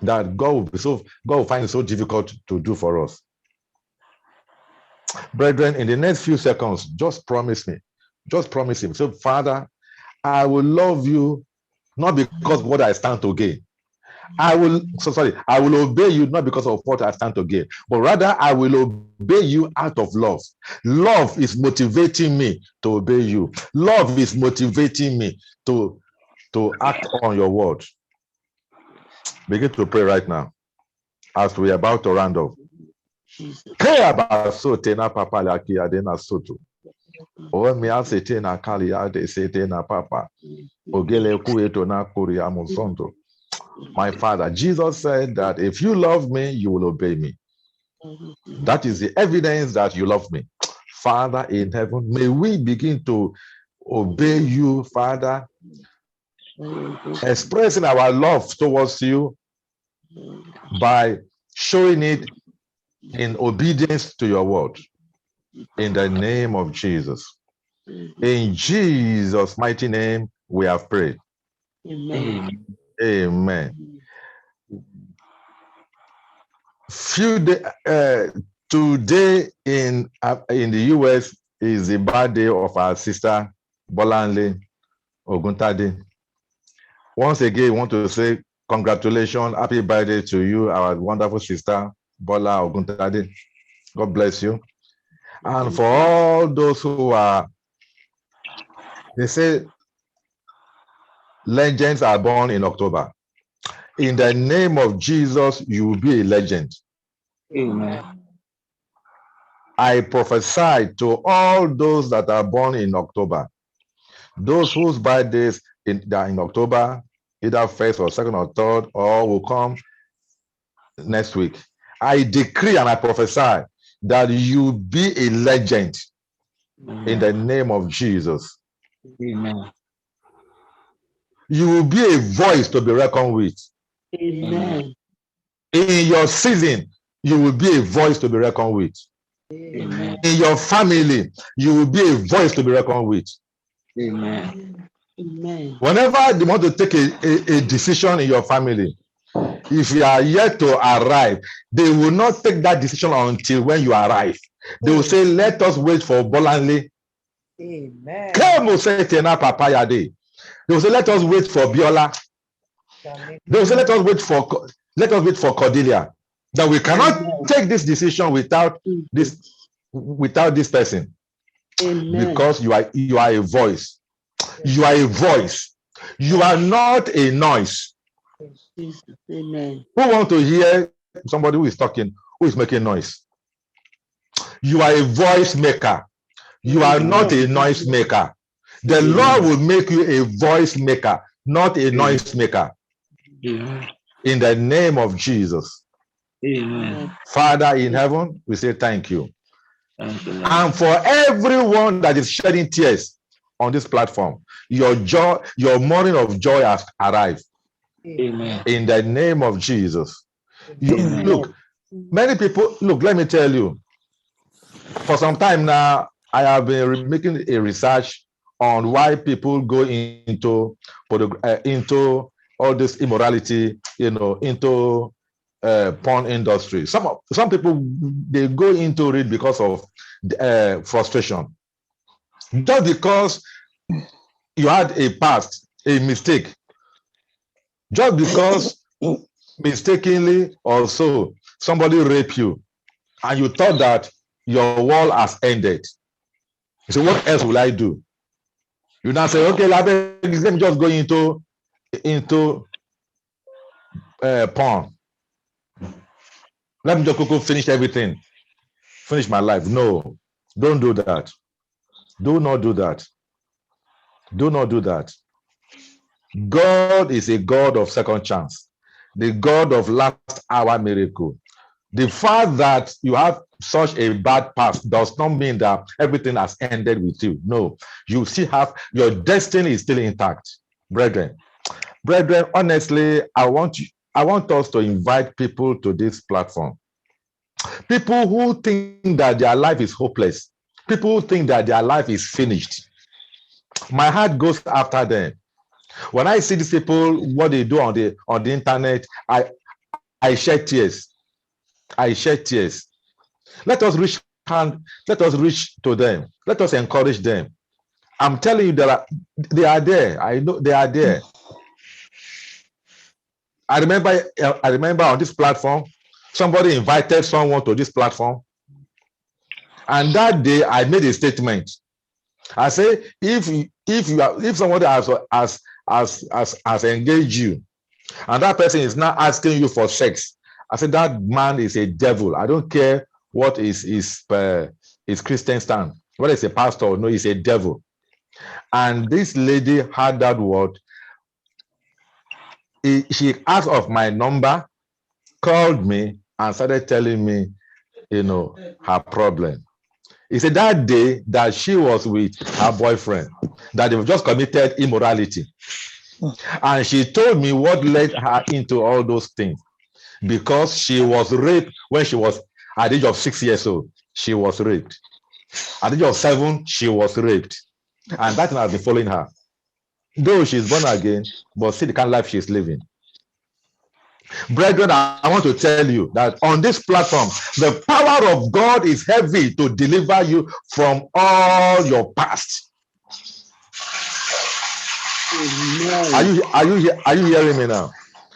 that God will find it so difficult to do for us. Brethren, in the next few seconds, just promise me. Just promise him. So, Father, I will love you not because of what I stand to gain. I will obey you not because of what I stand to gain, but rather I will obey you out of love. Love is motivating me to obey you. Love is motivating me to act on your word. Begin to pray right now as we are about to round off. My Father, Jesus said that if you love me, you will obey me. That is the evidence that you love me. Father in heaven, may we begin to obey you, Father, expressing our love towards you by showing it in obedience to your word. In the name of Jesus. In Jesus' mighty name, we have prayed. Amen. Amen. Today in the US is the birthday of our sister Bolanle Oguntade. Once again, I want to say congratulations, happy birthday to you, our wonderful sister Bola Oguntade. God bless you. And for all those who are, they say legends are born in October. In the name of Jesus, you will be a legend. Amen. I prophesy to all those that are born in October, those whose birthdays are in October, either 1st or 2nd or 3rd, or will come next week. I decree and I prophesy that you be a legend in the name of Jesus. Amen. You will be a voice to be reckoned with. Amen. In your season, you will be a voice to be reckoned with. Amen. In your family, you will be a voice to be reckoned with. Amen. Amen. Whenever they want to take a decision in your family, if you are yet to arrive, they will not take that decision until when you arrive. They will say, let us wait for Bolanle. Amen. They will say, let us wait for Biola. They will say, let us wait for Cordelia. That we cannot take this decision without this person. Amen. Because you are a voice. You are a voice. You are not a noise. Jesus. Amen. Who want to hear somebody who is talking, who is making noise? You are a voice maker. You are not a noise maker. The Lord will make you a voice maker, not a noise maker. Amen. In the name of Jesus. Amen. Father in heaven, we say thank you. Thank you, Lord. And for everyone that is shedding tears on this platform, your joy, your morning of joy has arrived. Amen. In the name of Jesus. Amen. Look, many people, let me tell you, for some time now, I have been making a research on why people go into all this immorality, into porn industry. Some people, they go into it because of frustration. Just because you had a past, a mistake, just because mistakenly or so somebody raped you and you thought that your world has ended. So what else will I do? You now say, okay, let me just go into porn. Let me just finish everything. Finish my life. No, don't do that. Do not do that. Do not do that. God is a God of second chance, the God of last hour miracle. The fact that you have such a bad past does not mean that everything has ended with you. No, you still have, your destiny is still intact. Brethren, honestly, I want us to invite people to this platform. People who think that their life is hopeless. People who think that their life is finished. My heart goes after them. When I see these people, what they do on the internet, I shed tears. I shed tears. Let us reach to them. Let us encourage them. I'm telling you, they are there. I know they are there. I remember on this platform, somebody invited someone to this platform. And that day I made a statement. I say, if somebody has engaged you, and that person is now asking you for sex, I said that man is a devil. I don't care what is his Christian stand, whether it's a pastor or no, he's a devil. And this lady had that word. She asked of my number, called me, and started telling me, her problem. He said that day that she was with her boyfriend, that they just committed immorality. And she told me what led her into all those things. Because she was raped when she was at the age of 6 years old. She was raped. At the age of 7, she was raped. And that has been following her. Though she's born again, but see the kind of life she's living. Brethren, I want to tell you that on this platform, the power of God is heavy to deliver you from all your past. Are you hearing me now?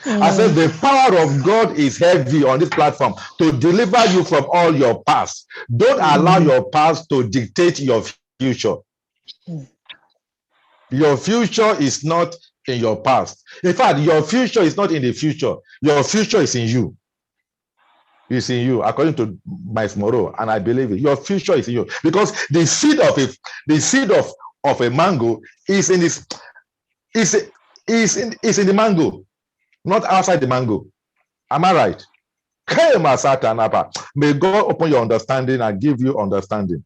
I said the power of God is heavy on this platform to deliver you from all your past. Don't allow your past to dictate your future. Your future is not in your past. In fact, your future is not in the future. Your future is in you. It's in you, according to Miles Moreau, and I believe it. Your future is in you, because the seed of a mango is in this. Is in the mango, not outside the mango. Am I right? May God open your understanding and give you understanding.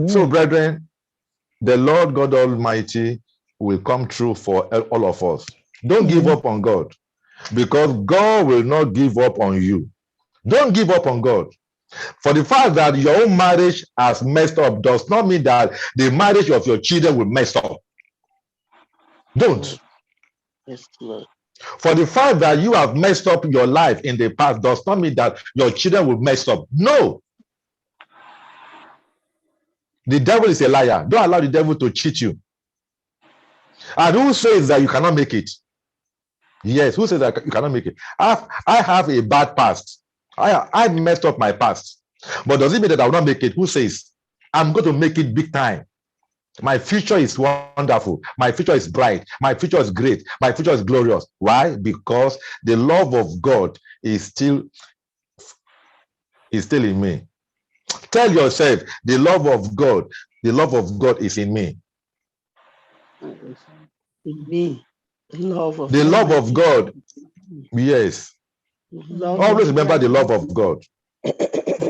So, brethren, the Lord God Almighty will come true for all of us. Don't give up on God, because God will not give up on you. Don't give up on God. For the fact that your own marriage has messed up does not mean that the marriage of your children will mess up. Don't. Yes, Lord. For the fact that you have messed up your life in the past does not mean that your children will mess up. No. The devil is a liar. Don't allow the devil to cheat you. And who says that you cannot make it? Yes, who says that you cannot make it? I have a bad past. I messed up my past. But does it mean that I will not make it? Who says? I'm going to make it big time. My future is wonderful. My future is bright. My future is great. My future is glorious. Why? Because the love of God is still in me. Tell yourself, the love of God is in me. In me. The love of God. Yes. Always remember the love of God.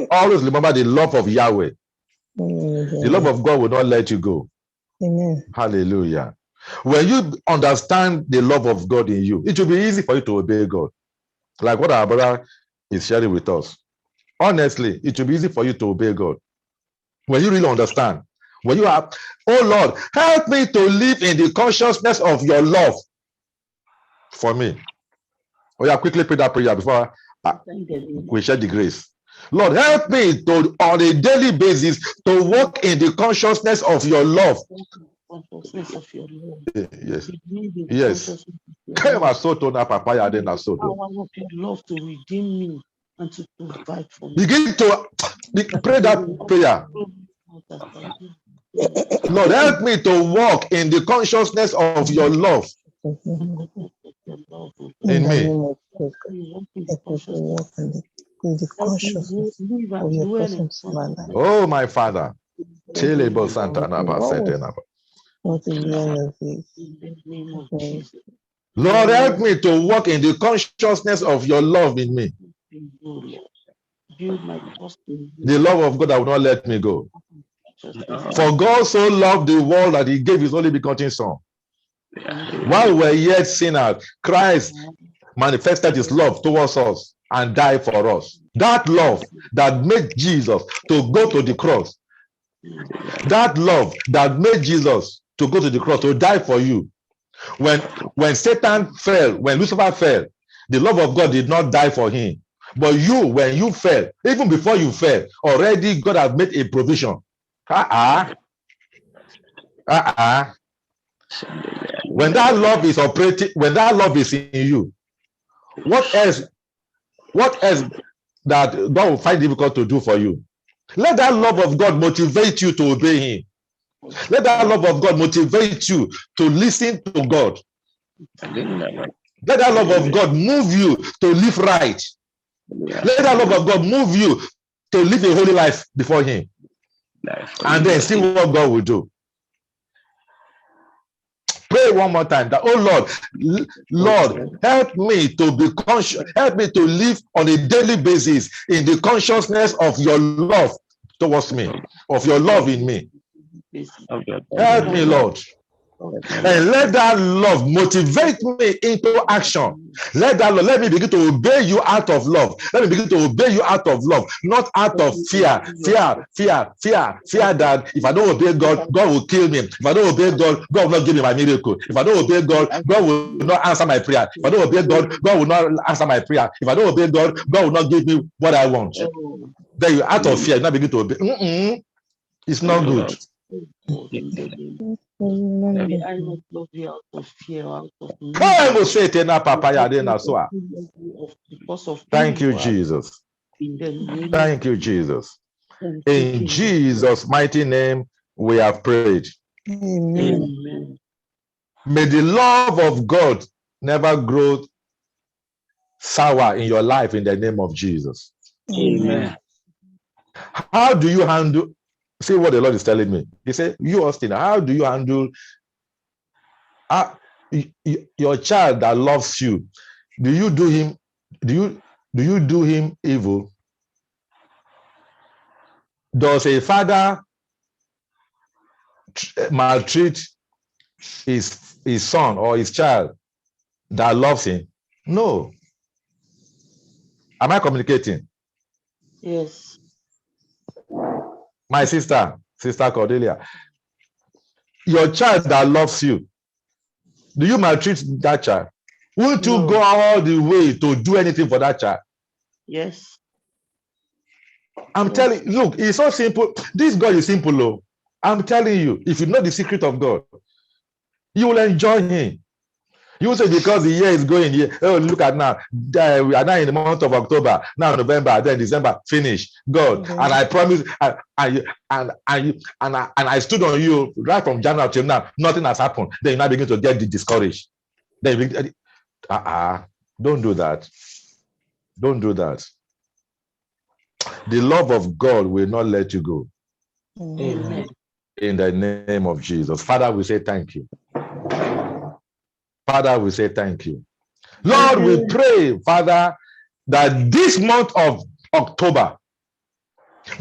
Always remember the love of Yahweh. The love of God will not let you go. Amen. Hallelujah. When you understand the love of God in you, it will be easy for you to obey God. Like what our brother is sharing with us. Honestly, it will be easy for you to obey God. When you really understand. When you are, oh Lord, help me to live in the consciousness of your love for me. Oh yeah, quickly pray that prayer before we share the grace. Lord, help me to, on a daily basis, to walk in the consciousness of your love. Yes. Yes. Power of your love to redeem me and to provide for me. Begin to pray that prayer. Lord, help me to walk in the consciousness of your love in me. Oh, my Father. Lord, help me to walk in the consciousness of your love in me. The love of God that will not let me go. For God so loved the world that he gave his only begotten son. While we're yet sinners, Christ manifested his love towards us and died for us. That love that made Jesus to go to the cross. That love that made Jesus to go to the cross, to die for you. When Satan fell, when Lucifer fell, the love of God did not die for him. But you, when you fell, even before you fell, already God has made a provision. When that love is operating, when that love is in you, what else that God will find difficult to do for you? Let that love of God motivate you to obey him. Let that love of God motivate you to listen to God. Let that love of God move you to live right. Let that love of God move you to live a holy life before him. And then see what God will do. Pray one more time that, oh Lord, help me to be conscious, help me to live on a daily basis in the consciousness of your love towards me, of your love in me. Help me, Lord. And let that love motivate me into action. Let me begin to obey you out of love. Let me begin to obey you out of love, not out of fear. Fear that if I don't obey God, God will kill me. If I don't obey God, God will not give me my miracle. If I don't obey God, God will not answer my prayer. If I don't obey God, God will not answer my prayer. If I don't obey God, God will not give me what I want. Then you out of fear, you now begin to obey. It's not good. May I not love you out of fear, out of Thank you, Jesus. Thank you, Jesus. In Jesus' mighty name, we have prayed. Amen. May the love of God never grow sour in your life in the name of Jesus. Amen. How do you handle? See what the Lord is telling me. He said, you, Austin, how do you handle your child that loves you? Do you do him evil? Does a father maltreat his son or his child that loves him? No. Am I communicating? Yes. My sister Cordelia, your child that loves you, do you maltreat that child? Won't you go all the way to do anything for that child? Yes. I'm telling you, look, it's so simple. This God is simple, though. I'm telling you, if you know the secret of God, you will enjoy him. You will say, because the year is going here. Oh, look at now. We are now in the month of October, now November, then December, finish. God. And I promise, and I stood on you right from January till now, nothing has happened. Then you now begin to get discouraged. Then you begin, don't do that. Don't do that. The love of God will not let you go. Amen. In the name of Jesus. Father, we say thank you. Father, we say thank you. Lord, we pray, Father, that this month of October,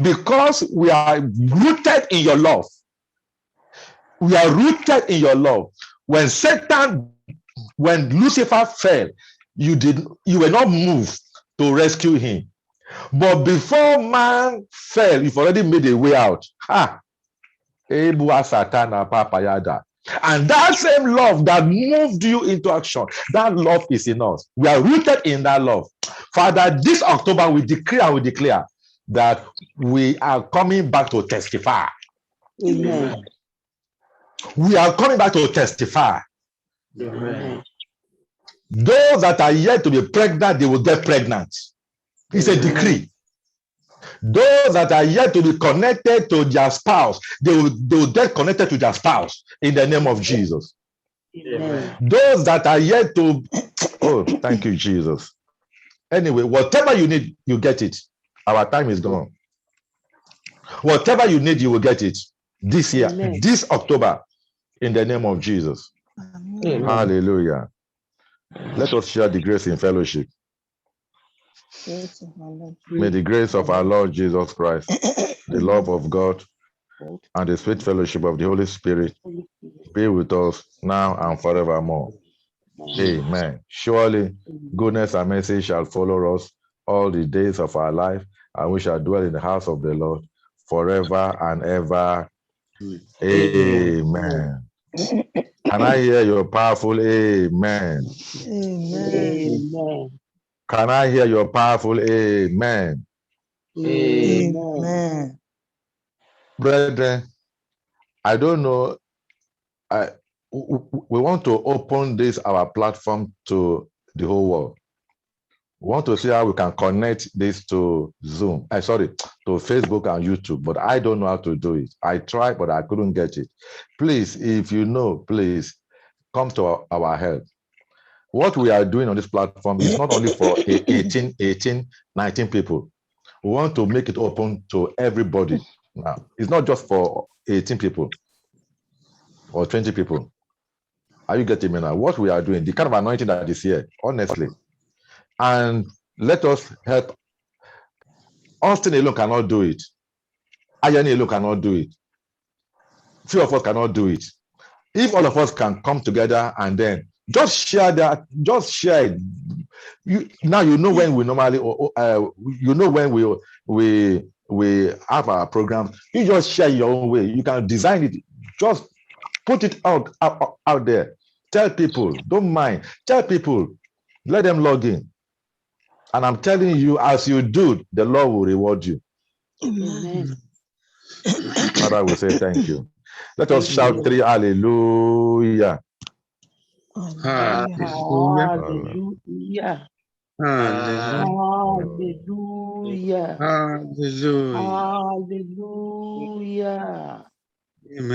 because we are rooted in your love, we are rooted in your love. When Lucifer fell, you were not moved to rescue him. But before man fell, you've already made a way out. And that same love that moved you into action, that love is in us. We are rooted in that love. Father, this October we decree and we declare that we are coming back to testify. Amen. We are coming back to testify. Amen. Those that are yet to be pregnant, they will get pregnant. It's a decree. Those that are yet to be connected to their spouse, they will get connected to their spouse in the name of Jesus. Amen. Those that are yet to, oh, thank you, Jesus. Anyway, whatever you need, you get it. Our time is gone. Whatever you need, you will get it this year, Amen. this October, in the name of Jesus. Amen. Hallelujah. Let us share the grace in fellowship. May the grace of our Lord Jesus Christ, the love of God, and the sweet fellowship of the Holy Spirit be with us now and forevermore. Amen. Surely goodness and mercy shall follow us all the days of our life, and we shall dwell in the house of the Lord forever and ever. Amen. Can I hear your powerful amen? Amen. Amen. Can I hear your powerful amen? Amen. Amen. Brethren, I don't know. We want to open this, our platform, to the whole world. We want to see how we can connect this to Zoom. To Facebook and YouTube, but I don't know how to do it. I tried, but I couldn't get it. Please, if you know, please come to our help. What we are doing on this platform is not only for 18, 19 people. We want to make it open to everybody. Now, it's not just for 18 people or 20 people. Are you getting me now? What we are doing, the kind of anointing that is here, honestly. And let us help. Austin alone cannot do it. Ayani alone cannot do it. Few of us cannot do it. If all of us can come together and then just share that, just share it. You know when we normally, when we have our program. You just share your own way. You can design it. Just put it out there. Tell people. Don't mind. Tell people. Let them log in. And I'm telling you, as you do, the Lord will reward you. Amen. Father, we say thank you. Let us Thank shout you. 3 hallelujah. Hallelujah. Hallelujah. Hallelujah. Hallelujah. Hallelujah. Hallelujah. Amen.